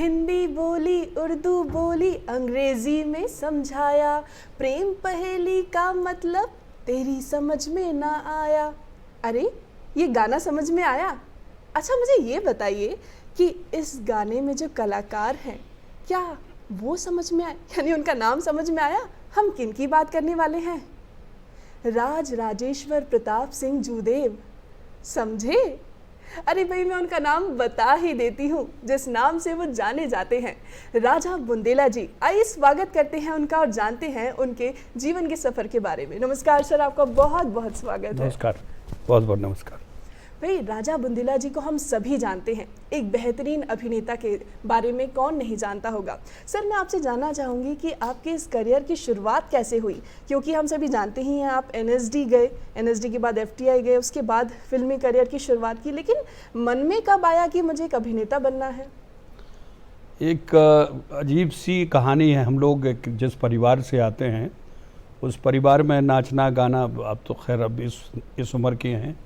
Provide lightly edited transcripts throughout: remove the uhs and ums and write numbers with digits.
हिंदी बोली, उर्दू बोली, अंग्रेजी में समझाया, प्रेम पहेली का मतलब तेरी समझ में ना आया। अरे ये गाना समझ में आया? अच्छा मुझे ये बताइए कि इस गाने में जो कलाकार हैं क्या वो समझ में आए, यानी उनका नाम समझ में आया? हम किन की बात करने वाले हैं? राज राजेश्वर प्रताप सिंह जूदेव, समझे? अरे भाई मैं उनका नाम बता ही देती हूँ जिस नाम से वो जाने जाते हैं, राजा बुंदेला जी। आइए स्वागत करते हैं उनका और जानते हैं उनके जीवन के सफ़र के बारे में। नमस्कार सर, आपका बहुत बहुत स्वागत है। नमस्कार, बहुत बहुत नमस्कार। भाई राजा बुंदेला जी को हम सभी जानते हैं, एक बेहतरीन अभिनेता के बारे में कौन नहीं जानता होगा। सर मैं आपसे जानना चाहूँगी कि आपके इस करियर की शुरुआत कैसे हुई, क्योंकि हम सभी जानते ही हैं आप एनएसडी गए, एनएसडी के बाद एफटीआई गए, उसके बाद फिल्मी करियर की शुरुआत की, लेकिन मन में कब आया कि मुझे एक अभिनेता बनना है? एक अजीब सी कहानी है। हम लोग जिस परिवार से आते हैं उस परिवार में नाचना गाना, अब तो खैर अब इस उम्र के हैं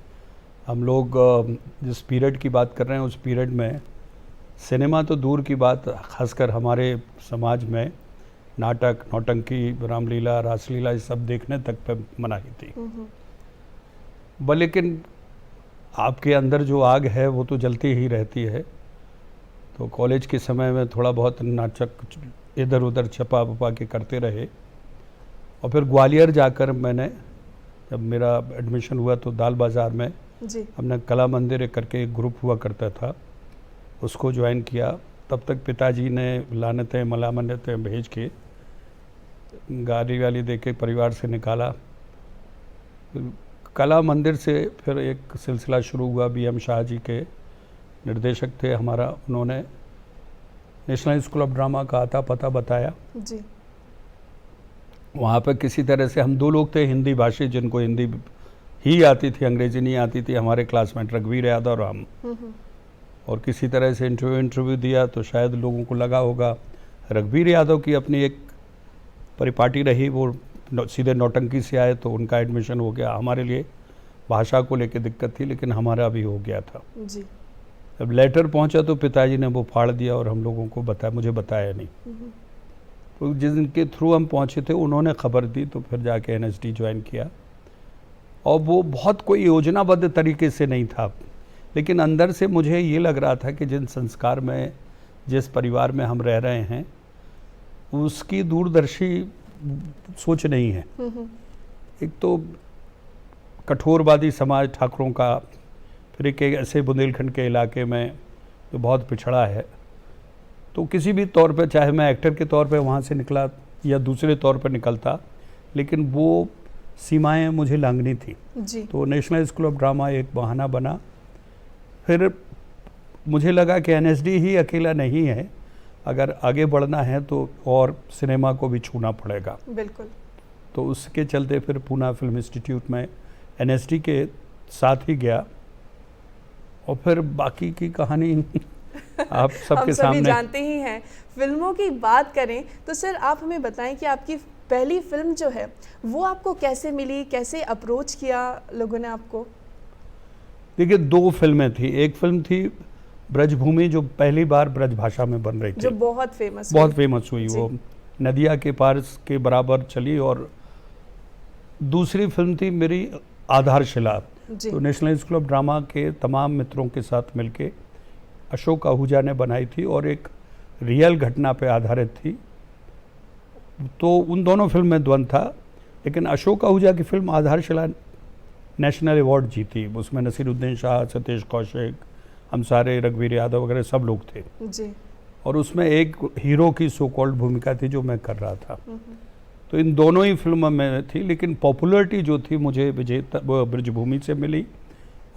हम लोग, जिस पीरियड की बात कर रहे हैं उस पीरियड में सिनेमा तो दूर की बात, खासकर हमारे समाज में नाटक, नौटंकी, रामलीला, रासलीला ये सब देखने तक पे मनाही थी। लेकिन आपके अंदर जो आग है वो तो जलती ही रहती है। तो कॉलेज के समय में थोड़ा बहुत नाटक इधर उधर छपा वपा के करते रहे और फिर ग्वालियर जाकर मैंने, जब मेरा एडमिशन हुआ तो दाल बाज़ार में जी। हमने कला मंदिर करके एक ग्रुप हुआ करता था, उसको ज्वाइन किया। तब तक पिताजी ने लानतें मलामतें भेज के गाली वाली दे के परिवार से निकाला। कला मंदिर से फिर एक सिलसिला शुरू हुआ। बीएम शाह जी के निर्देशक थे हमारा, उन्होंने नेशनल स्कूल ऑफ ड्रामा का आता पता बताया जी। वहाँ पर किसी तरह से हम दो लोग थे हिंदी भाषी, जिनको हिंदी ही आती थी, अंग्रेजी नहीं आती थी, हमारे क्लासमेट रघुवीर यादव और हम। और किसी तरह से इंटरव्यू दिया तो शायद लोगों को लगा होगा रघुवीर यादव की अपनी एक परिपाटी रही, वो सीधे नौटंकी से आए तो उनका एडमिशन हो गया। हमारे लिए भाषा को लेकर दिक्कत थी, लेकिन हमारा भी हो गया था जी। जब लेटर पहुंचा तो पिताजी ने वो फाड़ दिया और हम लोगों को बताया, मुझे बताया नहीं। तो जिनके थ्रू हम पहुंचे थे उन्होंने खबर दी, तो फिर जाके एनएसडी ज्वाइन किया। और वो बहुत कोई योजनाबद्ध तरीके से नहीं था, लेकिन अंदर से मुझे ये लग रहा था कि जिन संस्कार में, जिस परिवार में हम रह रहे हैं उसकी दूरदर्शी सोच नहीं है। एक तो कठोरवादी समाज ठाकुरों का, फिर एक ऐसे बुंदेलखंड के इलाके में जो बहुत पिछड़ा है, तो किसी भी तौर पे, चाहे मैं एक्टर के तौर पे वहाँ से निकला या दूसरे तौर पे निकलता, लेकिन वो सीमाएं मुझे लांघनी थी जी। तो नेशनल स्कूल ऑफ ड्रामा एक बहाना बना। फिर मुझे लगा कि एनएसडी ही अकेला नहीं है, अगर आगे बढ़ना है तो और सिनेमा को भी छूना पड़ेगा। बिल्कुल। तो उसके चलते फिर पूना फिल्म इंस्टीट्यूट में एनएसडी के साथ ही गया और फिर बाकी की कहानी आप सबके हम सभी सामने जानते ही हैं। फिल्मों की बात करें तो सर आप हमें बताएं कि आपकी पहली फिल्म जो है वो आपको कैसे मिली, कैसे अप्रोच किया लोगों ने आपको? देखिए, दो फिल्में थी। एक फिल्म थी ब्रजभूमि, जो पहली बार ब्रज भाषा में बन रही थी, जो बहुत फेमस हुई। वो नदिया के पार के बराबर चली। और दूसरी फिल्म थी मेरी आधारशिला, तो नेशनल स्कूल ऑफ ड्रामा के तमाम मित्रों के साथ मिलके अशोक आहूजा ने बनाई थी और एक रियल घटना पे आधारित थी। तो उन दोनों फिल्म में द्वंद था, लेकिन अशोक आहूजा की फिल्म आधारशिला नेशनल अवार्ड जीती। उसमें नसीरुद्दीन शाह, सतीश कौशिक, हम सारे, रघुवीर यादव वगैरह सब लोग थे जी। और उसमें एक हीरो की सो कॉल्ड भूमिका थी जो मैं कर रहा था। तो इन दोनों ही फिल्मों में थी, लेकिन पॉपुलरिटी जो थी मुझे विजेता ब्रजभूमि से मिली,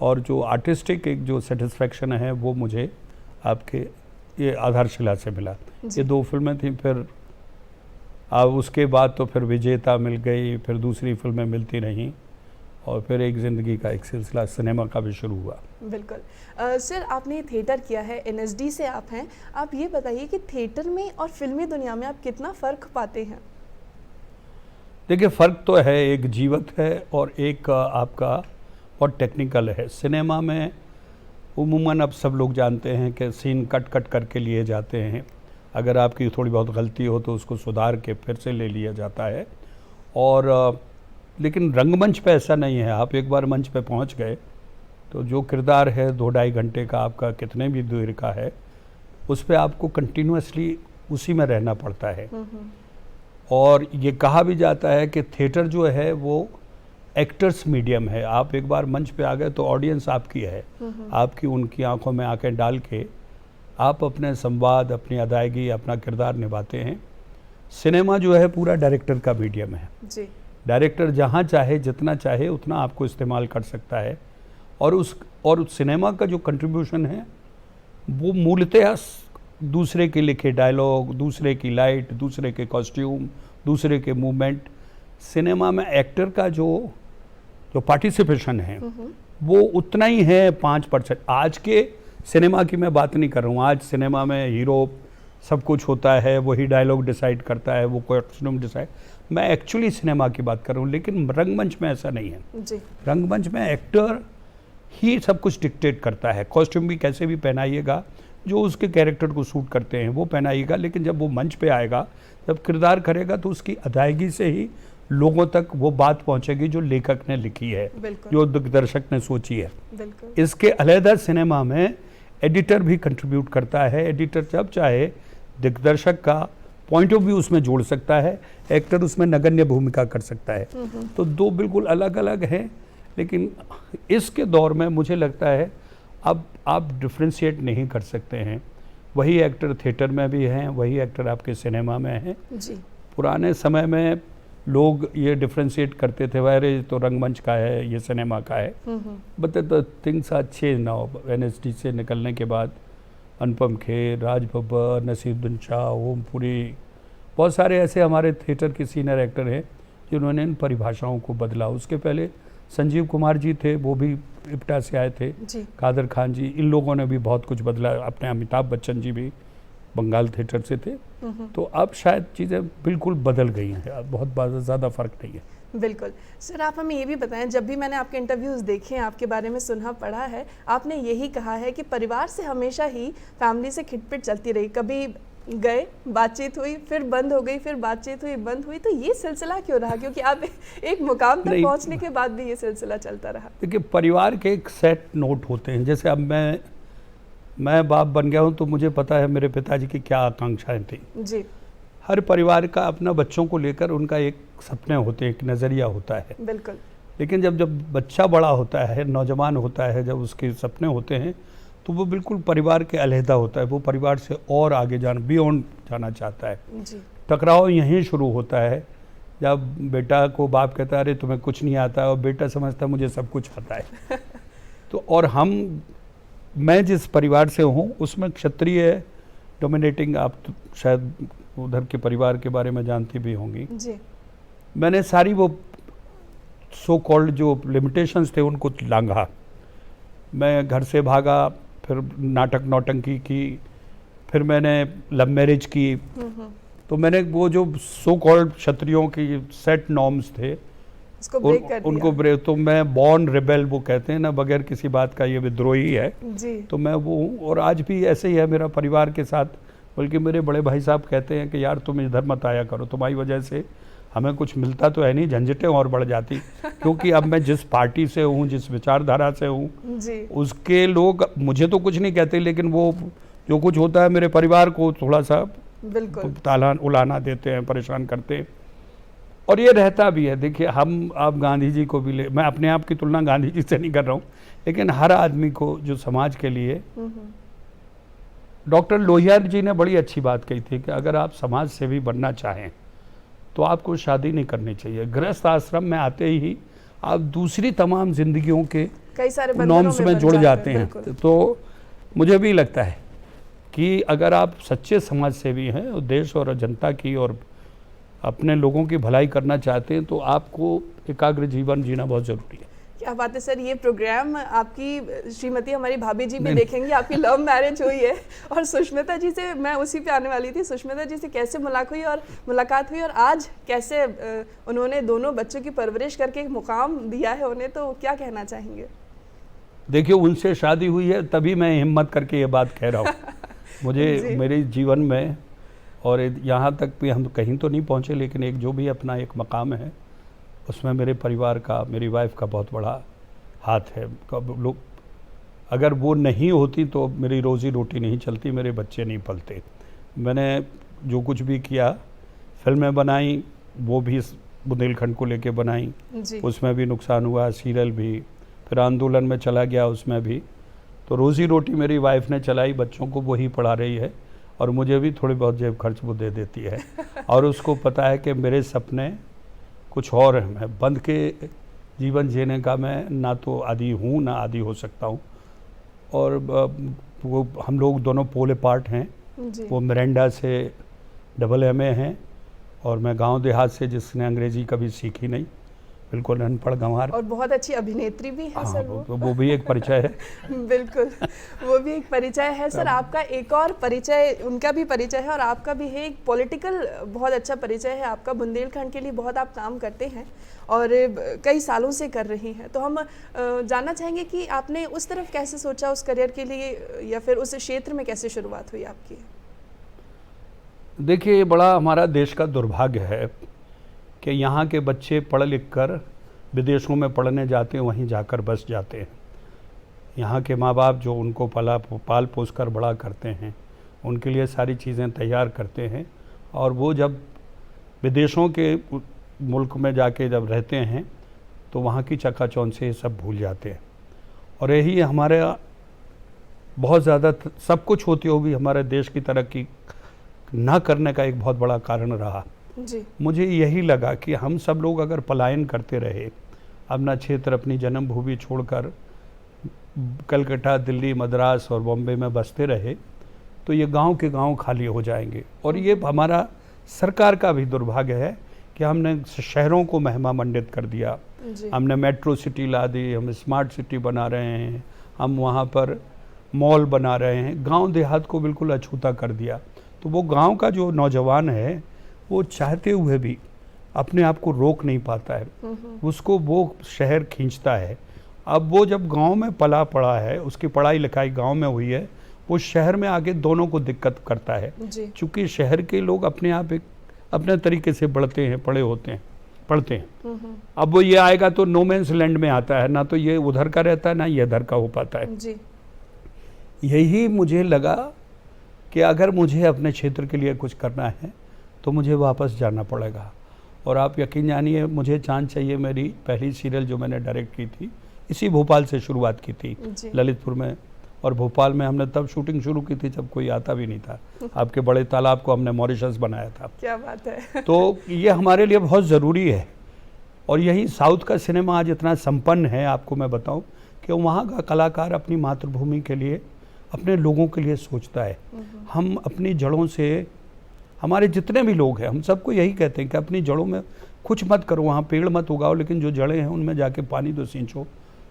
और जो आर्टिस्टिक एक जो सेटिस्फेक्शन है वो मुझे आपके ये आधारशिला से मिला। ये दो फिल्में थी। फिर उसके बाद तो फिर विजेता मिल गई, फिर दूसरी फिल्में मिलती रहीं, और फिर एक ज़िंदगी का एक सिलसिला सिनेमा का भी शुरू हुआ। बिल्कुल। सर आपने थिएटर किया है, एनएसडी से आप हैं, आप ये बताइए कि थिएटर में और फिल्मी दुनिया में आप कितना फ़र्क पाते हैं? देखिए, फ़र्क तो है, एक जीवत है और एक आपका बहुत टेक्निकल है। सिनेमा में उमूमन अब सब लोग जानते हैं कि सीन कट कट करके लिए जाते हैं, अगर आपकी थोड़ी बहुत गलती हो तो उसको सुधार के फिर से ले लिया जाता है। और लेकिन रंगमंच पे ऐसा नहीं है। आप एक बार मंच पे पहुंच गए तो जो किरदार है 2-2.5 घंटे का आपका, कितने भी देर का है, उस पे आपको कंटिन्यूअसली उसी में रहना पड़ता है। और ये कहा भी जाता है कि थिएटर जो है वो एक्टर्स मीडियम है। आप एक बार मंच पे आ गए तो ऑडियंस आपकी है, आपकी उनकी आंखों में आंखें डाल के आप अपने संवाद, अपनी अदायगी, अपना किरदार निभाते हैं। सिनेमा जो है पूरा डायरेक्टर का मीडियम है जी। डायरेक्टर जहाँ चाहे, जितना चाहे उतना आपको इस्तेमाल कर सकता है। और उस सिनेमा का जो कंट्रीब्यूशन है वो मूलतः दूसरे के लिखे डायलॉग, दूसरे की लाइट, दूसरे के कॉस्ट्यूम, दूसरे के मूवमेंट। सिनेमा में एक्टर का जो पार्टिसिपेशन है वो उतना ही है, 5%। आज के सिनेमा की मैं बात नहीं कर रहा हूँ। आज सिनेमा में हीरो सब कुछ होता है, वही डायलॉग डिसाइड करता है, वो कॉस्ट्यूम डिसाइड। मैं एक्चुअली सिनेमा की बात कर रहा हूँ, लेकिन रंगमंच में ऐसा नहीं है जी। रंगमंच में एक्टर ही सब कुछ डिक्टेट करता है। कॉस्ट्यूम भी कैसे भी पहनाइएगा, जो उसके कैरेक्टर को सूट करते हैं वो पहनाइएगा, लेकिन जब वो मंच पे आएगा, जब किरदार करेगा, तो उसकी अदायगी से ही लोगों तक वो बात पहुंचेगी जो लेखक ने लिखी है, जो दिग्दर्शक ने सोची है। इसके अलहदा सिनेमा में एडिटर भी कंट्रीब्यूट करता है। एडिटर जब चाहे दिग्दर्शक का पॉइंट ऑफ व्यू उसमें जोड़ सकता है, एक्टर उसमें नगण्य भूमिका कर सकता है। तो दो बिल्कुल अलग अलग हैं। लेकिन इसके दौर में मुझे लगता है अब आप डिफ्रेंशिएट नहीं कर सकते हैं। वही एक्टर थिएटर में भी हैं, वही एक्टर आपके सिनेमा में हैं। पुराने समय में लोग ये डिफ्रेंशिएट करते थे, अरे तो रंगमंच का है, ये सिनेमा का है। But the things are change now. NSD से निकलने के बाद अनुपम खेर, राज बब्बर, नसीरुद्दीन शाह, ओमपुरी, बहुत सारे ऐसे हमारे थिएटर के सीनियर एक्टर हैं जिन्होंने इन परिभाषाओं को बदला। उसके पहले संजीव कुमार जी थे, वो भी इप्टा से आए थे, कादर खान जी, इन लोगों ने भी बहुत कुछ बदला। अपने अमिताभ बच्चन जी भी बंगाल थिएटर से थे। तो अब शायद चीज़ें बिल्कुल बदल गई हैं, अब बहुत ज़्यादा फर्क नहीं है। बिल्कुल सर, आप हमें ये भी बताएं, जब भी मैंने आपके इंटरव्यूज़ देखे हैं, आपके बारे में सुना पढ़ा है, आपने यही कहा है कि परिवार से हमेशा ही फैमिली से खिटपिट चलती रही। कभी गए, बातचीत हुई, फिर बंद हो गई, फिर बातचीत हुई, बंद हुई। तो ये सिलसिला क्यों रहा? क्योंकि आप एक मुकाम तक पहुंचने के बाद भी ये सिलसिला चलता रहा। देखिए, परिवार के एक सेट नोट होते हैं। जैसे अब मैं बाप बन गया हूँ तो मुझे पता है मेरे पिताजी की क्या आकांक्षाएं थी जी। हर परिवार का अपना बच्चों को लेकर उनका एक सपने होते हैं, एक नज़रिया होता है। बिल्कुल। लेकिन जब बच्चा बड़ा होता है, नौजवान होता है, जब उसके सपने होते हैं तो वो बिल्कुल परिवार के अलहदा होता है। वो परिवार से और आगे बियॉन्ड जाना चाहता है जी। टकराव यहीं शुरू होता है जब बेटा को बाप कहता है अरे तुम्हें कुछ नहीं आता, और बेटा समझता है मुझे सब कुछ आता है। तो और मैं जिस परिवार से हूँ उसमें क्षत्रिय डोमिनेटिंग, आप तो शायद उधर के परिवार के बारे में जानती भी होंगी जी। मैंने सारी वो सो कॉल्ड जो लिमिटेशंस थे उनको लांघा। मैं घर से भागा, फिर नाटक नौटंकी की, फिर मैंने लव मैरिज की। तो मैंने वो जो सो कॉल्ड क्षत्रियों की सेट नॉर्म्स थे उनको ब्रेक। तो मैं बॉर्न रिबेल, वो कहते हैं ना, बगैर किसी बात का ये विद्रोही है जी। तो मैं वो हूँ। और आज भी ऐसे ही है मेरा परिवार के साथ। बल्कि मेरे बड़े भाई साहब कहते हैं कि यार तुम इधर मत आया करो, तुम्हारी वजह से हमें कुछ मिलता तो है नहीं, झंझटें और बढ़ जाती। क्योंकि अब मैं जिस पार्टी से हूँ, जिस विचारधारा से हूँ, उसके लोग मुझे तो कुछ नहीं कहते, लेकिन वो जो कुछ होता है मेरे परिवार को थोड़ा सा तालान उलाना देते हैं, परेशान करते हैं। और ये रहता भी है। देखिए, आप गांधी जी को भी मैं अपने आप की तुलना गांधी जी से नहीं कर रहा हूँ, लेकिन हर आदमी को जो समाज के लिए, डॉक्टर लोहिया जी ने बड़ी अच्छी बात कही थी कि अगर आप समाज सेवी बनना चाहें तो आपको शादी नहीं करनी चाहिए। गृहस्थ आश्रम में आते ही आप दूसरी तमाम जिंदगियों के कई सारे नॉर्म्स में जुड़ जाते हैं। तो मुझे भी लगता है कि अगर आप सच्चे समाज सेवी हैं और देश और जनता की और अपने लोगों की भलाई करना चाहते हैं तो आपको एकाग्र जीवन जीना बहुत ज़रूरी है। क्या बात है सर, ये प्रोग्राम आपकी श्रीमती हमारी भाभी जी भी देखेंगी। आपकी लव मैरिज हुई है और सुष्मिता जी से मैं उसी पे आने वाली थी। सुष्मिता जी से कैसे मुलाकात हुई और आज कैसे उन्होंने दोनों बच्चों की परवरिश करके एक मुकाम दिया है उन्हें, तो क्या कहना चाहेंगे? देखिए, उनसे शादी हुई है तभी मैं हिम्मत करके ये बात कह रहा हूँ। मुझे मेरे जीवन में और यहाँ तक भी हम कहीं तो नहीं पहुँचे, लेकिन एक जो भी अपना एक मकाम है उसमें मेरे परिवार का, मेरी वाइफ का बहुत बड़ा हाथ है। लोग अगर वो नहीं होती तो मेरी रोज़ी रोटी नहीं चलती, मेरे बच्चे नहीं पलते। मैंने जो कुछ भी किया, फिल्में बनाई, वो भी बुंदेलखंड को लेके बनाई, उसमें भी नुकसान हुआ, सीरियल भी, फिर आंदोलन में चला गया उसमें भी। तो रोज़ी रोटी मेरी वाइफ ने चलाई, बच्चों को वही पढ़ा रही है और मुझे भी थोड़ी बहुत जेब खर्च वो दे देती है। और उसको पता है कि मेरे सपने कुछ और हैं, मैं बंद के जीवन जीने का मैं ना तो आदी हूँ ना आदी हो सकता हूँ। और वो हम लोग दोनों पोल पार्ट हैं, वो मिरांडा से MA हैं और मैं गांव देहात से, जिसने अंग्रेज़ी कभी सीखी नहीं, बिल्कुल अनपढ़ गंवार। और बहुत अच्छी अभिनेत्री भी है सर वो भी एक परिचय है। बिल्कुल, वो भी एक परिचय है सर। आपका एक और परिचय, उनका भी परिचय है और आपका भी है, एक पॉलिटिकल बहुत अच्छा परिचय है आपका। बुंदेलखंड के लिए बहुत आप काम करते हैं और कई सालों से कर रही हैं। तो हम जानना चाहेंगे कि आपने उस तरफ कैसे सोचा, उस करियर के लिए, या फिर उस क्षेत्र में कैसे शुरुआत हुई आपकी? देखिए, बड़ा हमारा देश का दुर्भाग्य है कि यहाँ के बच्चे पढ़ लिख कर विदेशों में पढ़ने जाते हैं, वहीं जाकर बस जाते हैं। यहाँ के माँ बाप जो उनको पाल पोस कर बड़ा करते हैं, उनके लिए सारी चीज़ें तैयार करते हैं, और वो जब विदेशों के मुल्क में जाके जब रहते हैं तो वहाँ की चकाचौंध से सब भूल जाते हैं। और यही हमारे बहुत ज़्यादा सब कुछ होती होगी हमारे देश की तरक्की ना करने का एक बहुत बड़ा कारण रहा। जी। मुझे यही लगा कि हम सब लोग अगर पलायन करते रहे, अपना क्षेत्र, अपनी जन्मभूमि छोड़कर कलकत्ता, दिल्ली, मद्रास और बॉम्बे में बसते रहे, तो ये गांव के गांव खाली हो जाएंगे। और ये हमारा सरकार का भी दुर्भाग्य है कि हमने शहरों को महिमा मंडित कर दिया। हमने मेट्रो सिटी ला दी, हम स्मार्ट सिटी बना रहे हैं, हम वहाँ पर मॉल बना रहे हैं, गांव देहात को बिल्कुल अछूता कर दिया। तो वो गांव का जो नौजवान है, वो चाहते हुए भी अपने आप को रोक नहीं पाता है, उसको वो शहर खींचता है। अब वो जब गांव में पला पड़ा है, उसकी पढ़ाई लिखाई गांव में हुई है, वो शहर में आके दोनों को दिक्कत करता है। क्योंकि शहर के लोग अपने आप एक अपने तरीके से बढ़ते हैं, पढ़ते हैं। अब वो ये आएगा तो नो मैंस लैंड में आता है, ना तो ये उधर का रहता है ना ये इधर का हो पाता है। यही मुझे लगा कि अगर मुझे अपने क्षेत्र के लिए कुछ करना है तो मुझे वापस जाना पड़ेगा। और आप यकीन जानिए, मुझे चांद चाहिए मेरी पहली सीरियल जो मैंने डायरेक्ट की थी, इसी भोपाल से शुरुआत की थी, ललितपुर में। और भोपाल में हमने तब शूटिंग शुरू की थी जब कोई आता भी नहीं था। आपके बड़े तालाब को हमने मॉरिशस बनाया था। क्या बात है। तो ये हमारे लिए बहुत ज़रूरी है। और यही साउथ का सिनेमा आज इतना संपन्न है, आपको मैं बताऊं कि वहाँ का कलाकार अपनी मातृभूमि के लिए, अपने लोगों के लिए सोचता है। हम अपनी जड़ों से, हमारे जितने भी लोग हैं, हम सबको यही कहते हैं कि अपनी जड़ों में कुछ मत करो, वहाँ पेड़ मत उगाओ, लेकिन जो जड़ें हैं उनमें जाके पानी तो सींचो।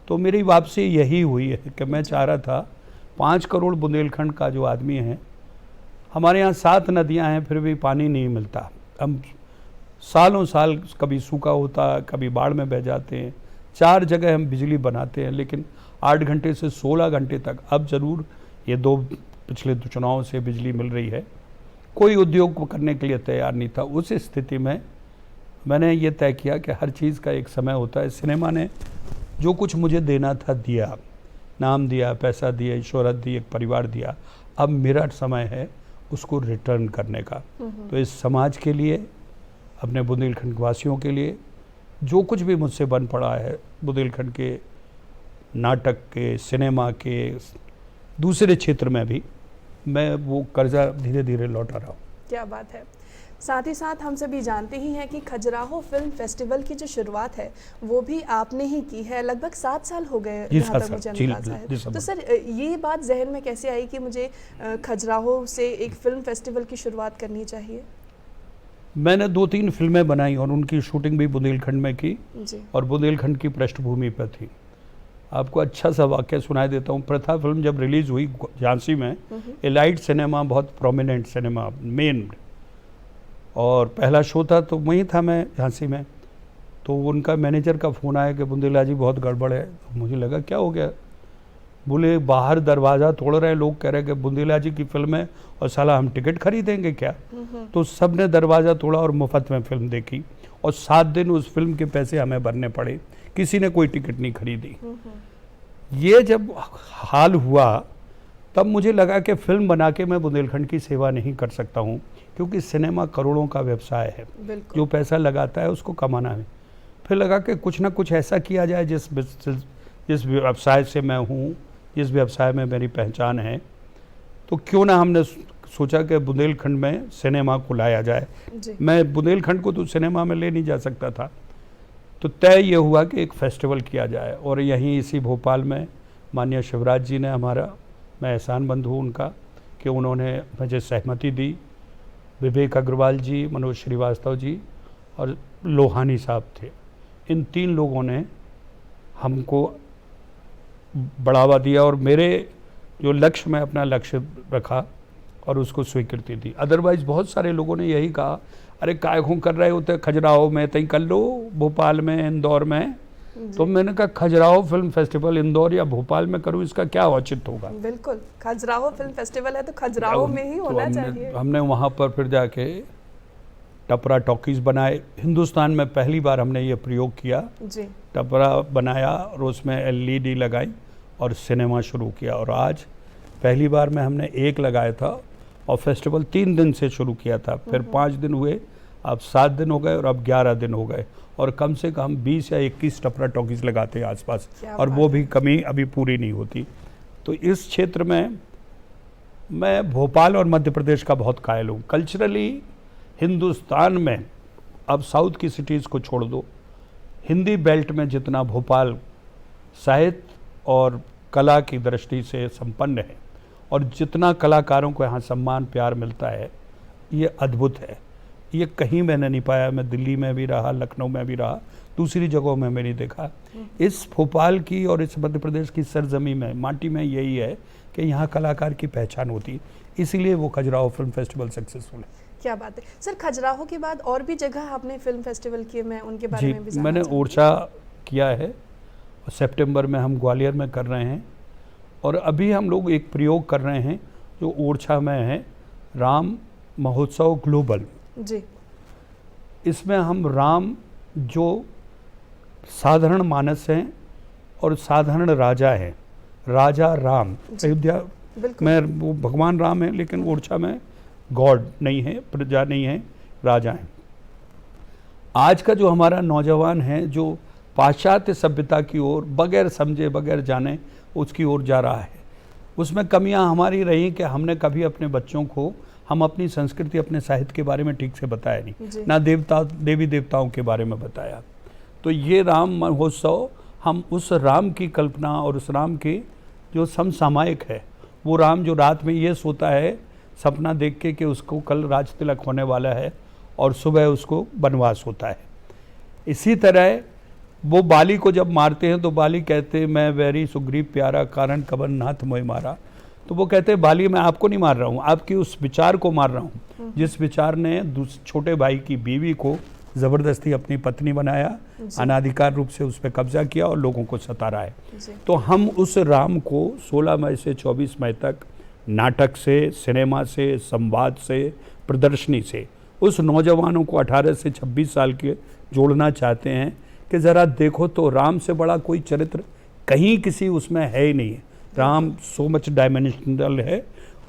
तो मेरी वापसी यही हुई है कि मैं चाह रहा था 5 करोड़ बुंदेलखंड का जो आदमी है, हमारे यहाँ 7 नदियाँ हैं फिर भी पानी नहीं मिलता। हम सालों साल कभी सूखा होता, कभी बाढ़ में बह जाते हैं। 4 जगह हम बिजली बनाते हैं, लेकिन 8 घंटे से 16 घंटे तक, अब ज़रूर ये 2 पिछले चुनावों से बिजली मिल रही है। कोई उद्योग को करने के लिए तैयार नहीं था। उस स्थिति में मैंने ये तय किया कि हर चीज़ का एक समय होता है। सिनेमा ने जो कुछ मुझे देना था दिया, नाम दिया, पैसा दिया, शोहरत दी, एक परिवार दिया। अब मेरा समय है उसको रिटर्न करने का। तो इस समाज के लिए, अपने बुंदेलखंड वासियों के लिए जो कुछ भी मुझसे बन पड़ा है, बुंदेलखंड के नाटक के, सिनेमा के, दूसरे क्षेत्र में भी, मैं वो कर्जा धीरे धीरे लौटा रहा हूँ। क्या बात है। साथ ही साथ हम सभी जानते ही हैं कि खजुराहो फिल्म फेस्टिवल की जो शुरुआत है वो भी आपने ही की है। लगभग 7 साल हो गए जहाँ तक मुझे अंदाजा है। तो सर, ये बात जहन में कैसे आई कि मुझे खजुराहो से एक फिल्म फेस्टिवल की शुरुआत करनी चाहिए? मैंने 2-3 फिल्में बनाई और उनकी शूटिंग भी बुंदेलखंड में की और बुंदेलखंड की पृष्ठभूमि पर थी। आपको अच्छा सा वाक्य सुनाई देता हूँ। प्रथा फिल्म जब रिलीज़ हुई झांसी में, एलाइट सिनेमा बहुत प्रोमिनेंट सिनेमा, मेन, और पहला शो था तो वहीं था मैं झांसी में। तो उनका मैनेजर का फ़ोन आया कि बुंदेला जी बहुत गड़बड़ है। तो मुझे लगा क्या हो गया। बोले बाहर दरवाज़ा तोड़ रहे हैं लोग, कह रहे हैं कि बुंदेला जी की फिल्म है और साला हम टिकट खरीदेंगे क्या। तो सब ने दरवाज़ा तोड़ा और मुफ्त में फिल्म देखी और 7 दिन उस फिल्म के पैसे हमें भरने पड़े, किसी ने कोई टिकट नहीं खरीदी। ये जब हाल हुआ तब मुझे लगा कि फिल्म बना के मैं बुंदेलखंड की सेवा नहीं कर सकता हूँ, क्योंकि सिनेमा करोड़ों का व्यवसाय है, जो पैसा लगाता है उसको कमाना है। फिर लगा कि कुछ ना कुछ ऐसा किया जाए जिस व्यवसाय से मैं हूँ, जिस व्यवसाय में मेरी पहचान है, तो क्यों ना हमने सोचा कि बुंदेलखंड में सिनेमा को लाया जाए। मैं बुंदेलखंड को तो सिनेमा में ले नहीं जा सकता था, तो तय ये हुआ कि एक फेस्टिवल किया जाए। और यहीं इसी भोपाल में माननीय शिवराज जी ने हमारा, मैं एहसानमंद हूँ उनका कि उन्होंने मुझे सहमति दी। विवेक अग्रवाल जी, मनोज श्रीवास्तव जी और लोहानी साहब थे, इन 3 लोगों ने हमको बढ़ावा दिया और मेरे जो लक्ष्य, मैं अपना लक्ष्य रखा और उसको स्वीकृति दी। अदरवाइज बहुत सारे लोगों ने यही कहा, अरे काय खूं कर रहे होते खजुराहो में, तई कर लो भोपाल में, इंदौर में। तो मैंने कहा खजुराहो फिल्म फेस्टिवल इंदौर या भोपाल में करूं, इसका क्या औचित्य होगा। बिल्कुल, खजुराहो फिल्म फेस्टिवल है तो खजुराहो में ही होना चाहिए। हमने वहाँ पर फिर जाके टपरा टॉकीज बनाए। हिंदुस्तान में पहली बार हमने ये प्रयोग किया जी। टपरा बनाया और उसमें LED लगाई और सिनेमा शुरू किया। और आज पहली बार में हमने 1 लगाया था और फेस्टिवल 3 दिन से शुरू किया था, फिर 5 दिन हुए, अब 7 दिन हो गए और अब 11 दिन हो गए। और कम से कम 20 या 21 टपरा टॉकीज लगाते हैं आसपास, और वो भी कमी अभी पूरी नहीं होती। तो इस क्षेत्र में मैं भोपाल और मध्य प्रदेश का बहुत कायल हूँ। कल्चरली हिंदुस्तान में, अब साउथ की सिटीज़ को छोड़ दो, हिंदी बेल्ट में जितना भोपाल साहित्य और कला की दृष्टि से संपन्न है और जितना कलाकारों को यहाँ सम्मान प्यार मिलता है, ये अद्भुत है। ये कहीं मैंने नहीं पाया। मैं दिल्ली में भी रहा, लखनऊ में भी रहा, दूसरी जगहों में मैंने देखा। इस भोपाल की और इस मध्य प्रदेश की सरजमी में, माटी में यही है कि यहाँ कलाकार की पहचान होती है, इसीलिए वो खजुराहो फिल्म फेस्टिवल सक्सेसफुल है। क्या बात है सर। खजुराहो के बाद और भी जगह आपने फिल्म फेस्टिवल किए, मैं उनके बारे में भी जानना मैंने ओरछा किया है, सितंबर में हम ग्वालियर में कर रहे हैं, और अभी हम लोग एक प्रयोग कर रहे हैं जो ओरछा में है, राम महोत्सव ग्लोबल जी। इसमें हम राम जो साधारण मानस हैं और साधारण राजा हैं, राजा राम, अयोध्या में वो भगवान राम है, लेकिन ओरछा में गॉड नहीं है, प्रजा नहीं है, राजा हैं। आज का जो हमारा नौजवान है जो पाश्चात्य सभ्यता की ओर बगैर समझे बगैर जाने उसकी ओर जा रहा है, उसमें कमियां हमारी रही कि हमने कभी अपने बच्चों को हम अपनी संस्कृति, अपने साहित्य के बारे में ठीक से बताया नहीं, ना देवी देवताओं के बारे में बताया। तो ये राम महोत्सव, हम उस राम की कल्पना और उस राम की जो समसामयिक है, वो राम जो रात में ये सोता है सपना देख के कि उसको कल राज तिलक होने वाला है और सुबह उसको वनवास होता है। इसी तरह वो बाली को जब मारते हैं तो बाली कहते हैं मैं वैरी सुग्रीव प्यारा, कारण कवन नाथ मोहि मारा। तो वो कहते हैं बाली मैं आपको नहीं मार रहा हूँ, आपकी उस विचार को मार रहा हूँ जिस विचार ने छोटे भाई की बीवी को ज़बरदस्ती अपनी पत्नी बनाया, अनाधिकार रूप से उस पर कब्जा किया और लोगों को सता रहा है। तो हम उस राम को 16 मई से 24 मई तक नाटक से, सिनेमा से, संवाद से, प्रदर्शनी से उस नौजवानों को 18 से 26 साल के जोड़ना चाहते हैं कि ज़रा देखो तो राम से बड़ा कोई चरित्र कहीं किसी उसमें है ही नहीं है। राम सो मच डायमेंशनल है,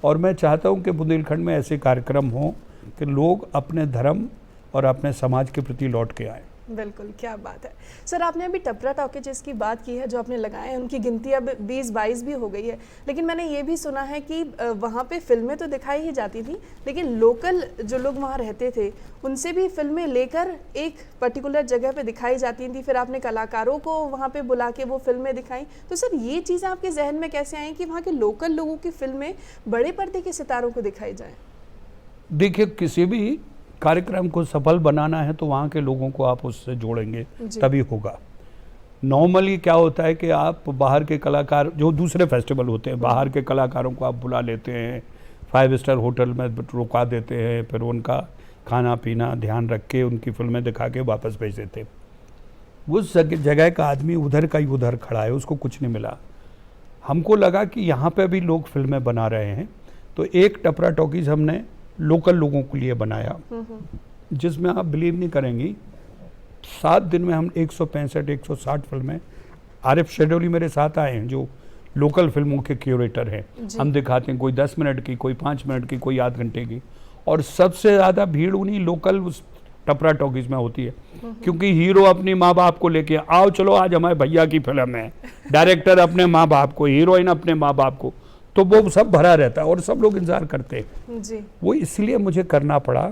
और मैं चाहता हूँ कि बुंदेलखंड में ऐसे कार्यक्रम हों कि लोग अपने धर्म और अपने समाज के प्रति लौट के आए। बिल्कुल, क्या बात है सर। आपने अभी टपरा टॉकीज की बात की है, जो आपने लगाए हैं उनकी गिनती अब 20-22 भी हो गई है, लेकिन मैंने ये भी सुना है कि वहाँ पे फिल्में तो दिखाई ही जाती थी, लेकिन लोकल जो लोग वहाँ रहते थे उनसे भी फिल्में लेकर एक पर्टिकुलर जगह पे दिखाई जाती थी, फिर आपने कलाकारों को वहाँ पे बुला के वो फिल्में दिखाई। तो सर ये चीज़ें आपके जहन में कैसे आई कि वहाँ के लोकल लोगों की फिल्में बड़े पर्दे के सितारों को दिखाई जाए? देखिए, किसी भी कार्यक्रम को सफल बनाना है तो वहाँ के लोगों को आप उससे जोड़ेंगे तभी होगा। नॉर्मली क्या होता है कि आप बाहर के कलाकार, जो दूसरे फेस्टिवल होते हैं, बाहर के कलाकारों को आप बुला लेते हैं, 5 स्टार होटल में रुका देते हैं, फिर उनका खाना पीना ध्यान रख के उनकी फिल्में दिखा के वापस भेज देते हैं। उस जगह का आदमी उधर का ही उधर खड़ा है, उसको कुछ नहीं मिला। हमको लगा कि यहाँ पे भी लोग फिल्में बना रहे हैं, तो एक टपरा टॉकीज हमने लोकल लोगों के लिए बनाया, जिसमें आप बिलीव नहीं करेंगी 7 दिन में हम 165-160 फिल्में, आरिफ शेडोली मेरे साथ आए हैं जो लोकल फिल्मों के क्यूरेटर हैं, हम दिखाते हैं, कोई 10 मिनट की, कोई 5 मिनट की, कोई आध घंटे की, और सबसे ज़्यादा भीड़ उन्हीं लोकल उस टपरा टॉकीज में होती है, क्योंकि हीरो अपनी माँ बाप को लेके आओ चलो आज हमारे भैया की फिल्म है, डायरेक्टर अपने माँ बाप को, हीरोइन अपने माँ बाप को, तो वो सब भरा रहता है और सब लोग इंतजार करते हैं जी। वो इसलिए मुझे करना पड़ा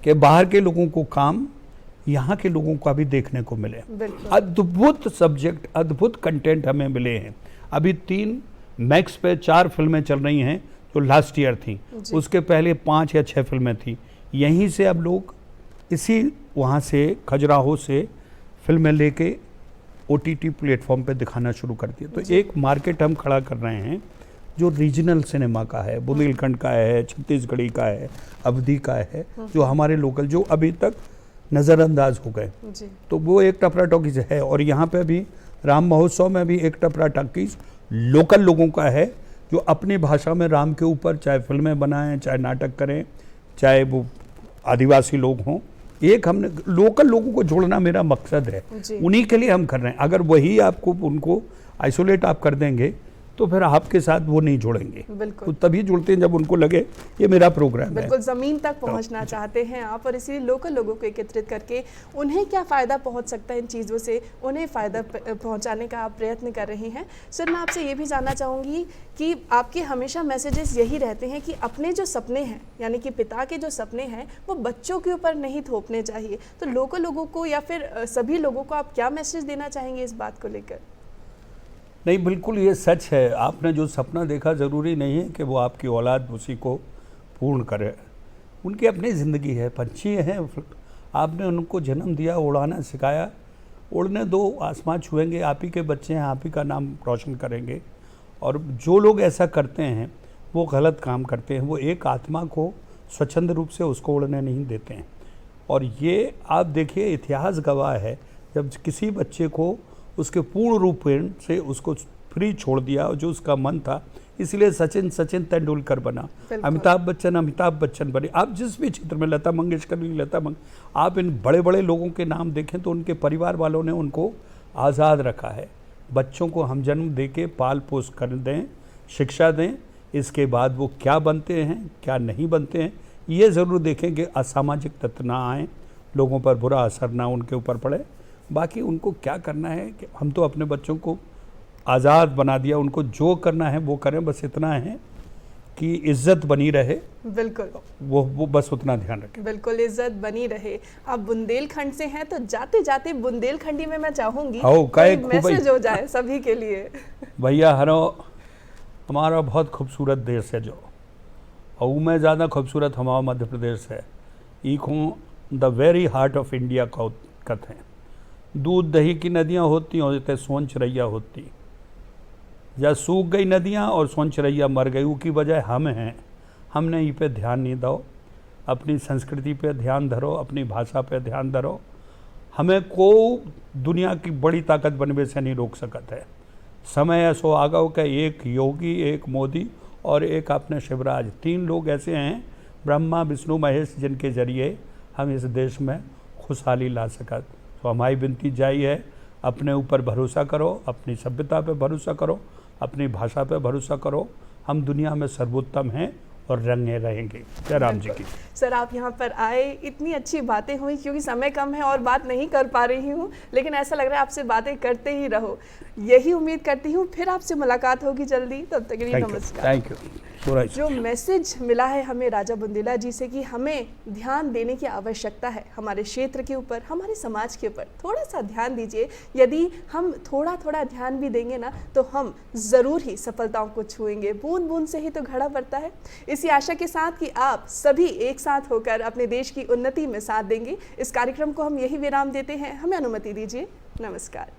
कि बाहर के लोगों को काम यहाँ के लोगों का भी देखने को मिले। अद्भुत सब्जेक्ट, अद्भुत कंटेंट हमें मिले हैं। अभी 3 मैक्स पे 4 फिल्में चल रही हैं जो लास्ट ईयर थी, उसके पहले 5 या 6 फिल्में थी। यहीं से अब लोग इसी वहाँ से खजुराहो से फिल्में लेके OTT प्लेटफॉर्म पे दिखाना शुरू कर दिया। तो एक मार्केट हम खड़ा कर रहे हैं जो रीजनल सिनेमा का है, बुंदेलखंड का है, छत्तीसगढ़ी का है, अवधी का है, जो हमारे लोकल जो अभी तक नज़रअंदाज हो गए, तो वो एक टपरा टॉकीज है। और यहाँ पे भी राम महोत्सव में भी एक टपरा टॉकीज लोकल लोगों का है जो अपनी भाषा में राम के ऊपर चाहे फिल्में बनाएं, चाहे नाटक करें, चाहे वो आदिवासी लोग हों। एक हमने लोकल लोगों को जोड़ना मेरा मकसद है, उन्हीं के लिए हम कर रहे हैं। अगर वही आपको उनको आइसोलेट आप कर देंगे तो फिर आपके साथ वो नहीं जुड़ेंगे, तो तभी जुड़ते हैं जब उनको लगे ये मेरा प्रोग्राम है। बिल्कुल ज़मीन तक पहुंचना चाहते हैं आप, और इसीलिए लोकल लोगों को एकत्रित करके उन्हें क्या फ़ायदा पहुंच सकता है इन चीज़ों से, उन्हें फ़ायदा पहुंचाने का आप प्रयत्न कर रहे हैं। सर, मैं आपसे ये भी जानना चाहूँगी कि आपके हमेशा मैसेजेस यही रहते हैं कि अपने जो सपने हैं, यानी कि पिता के जो सपने हैं, वो बच्चों के ऊपर नहीं थोपने चाहिए। तो लोकल लोगों को या फिर सभी लोगों को आप क्या मैसेज देना चाहेंगे इस बात को लेकर? नहीं, बिल्कुल ये सच है। आपने जो सपना देखा ज़रूरी नहीं है कि वो आपकी औलाद उसी को पूर्ण करे। उनकी अपनी ज़िंदगी है, पंछी हैं, आपने उनको जन्म दिया, उड़ाना सिखाया, उड़ने दो, आसमान छुएंगे, आप ही के बच्चे हैं, आप ही का नाम रोशन करेंगे। और जो लोग ऐसा करते हैं वो गलत काम करते हैं, वो एक आत्मा को स्वच्छंद रूप से उसको उड़ने नहीं देते हैं। और ये आप देखिए, इतिहास गवाह है, जब किसी बच्चे को उसके पूर्ण रूप से उसको फ्री छोड़ दिया, जो उसका मन था, इसलिए सचिन तेंदुलकर बना, अमिताभ बच्चन बने। आप जिस भी क्षेत्र में, लता मंगेशकर, आप इन बड़े बड़े लोगों के नाम देखें तो उनके परिवार वालों ने उनको आज़ाद रखा है। बच्चों को हम जन्म दे के पाल पोस कर दें, शिक्षा दें, इसके बाद वो क्या बनते हैं क्या नहीं बनते हैं ये ज़रूर देखें कि असामाजिक तत्व ना आए, लोगों पर बुरा असर ना उनके ऊपर पड़े। बाकी उनको क्या करना है कि हम तो अपने बच्चों को आज़ाद बना दिया, उनको जो करना है वो करें, बस इतना है कि इज्जत बनी रहे। बिल्कुल, वो बस उतना ध्यान रखें। बिल्कुल, इज्जत बनी रहे। आप बुंदेलखंड से हैं तो जाते जाते बुंदेलखंडी में मैं चाहूंगी कोई मैसेज हो जाए सभी के लिए। भैया हमारा बहुत खूबसूरत देश है जो, और में ज़्यादा खूबसूरत हमारा मध्य प्रदेश है। ईखों the very heart of India का कहते हैं। दूध दही की नदियाँ होती और जैसे सोन चिरैया होती, या सूख गई नदियाँ और सोन चिरैया मर गई, उसकी वजह हम हैं। हमने ई पे ध्यान नहीं दो, अपनी संस्कृति पे ध्यान धरो, अपनी भाषा पे ध्यान धरो। हमें को दुनिया की बड़ी ताकत बनने से नहीं रोक सकता है। समय ऐसो आगा हो कि एक योगी, एक मोदी और एक अपने शिवराज, 3 लोग ऐसे हैं, ब्रह्मा विष्णु महेश, जिनके जरिए हम इस देश में खुशहाली ला सकते। तो हमारी विनती जारी है, अपने ऊपर भरोसा करो, अपनी सभ्यता पे भरोसा करो, अपनी भाषा पे भरोसा करो। हम दुनिया में सर्वोत्तम हैं और रंगे रहेंगे। जय राम जी की। सर, आप यहाँ पर आए, इतनी अच्छी बातें हुई, क्योंकि समय कम है और बात नहीं कर पा रही हूँ, लेकिन ऐसा लग रहा है आपसे बातें करते ही रहो। यही उम्मीद करती हूँ फिर आपसे मुलाकात होगी जल्दी। तब तक के लिए नमस्कार। Thank you. जो मैसेज मिला है हमें राजा बुंदेला जी से कि हमें ध्यान देने की आवश्यकता है हमारे क्षेत्र के ऊपर, हमारे समाज के ऊपर, थोड़ा सा ध्यान दीजिए। यदि हम थोड़ा थोड़ा ध्यान भी देंगे ना, तो हम ज़रूर ही सफलताओं को छुएंगे। बूंद बूंद से ही तो घड़ा भरता है। इसी आशा के साथ कि आप सभी एक साथ होकर अपने देश की उन्नति में साथ देंगे, इस कार्यक्रम को हम यही विराम देते हैं। हमें अनुमति दीजिए। नमस्कार।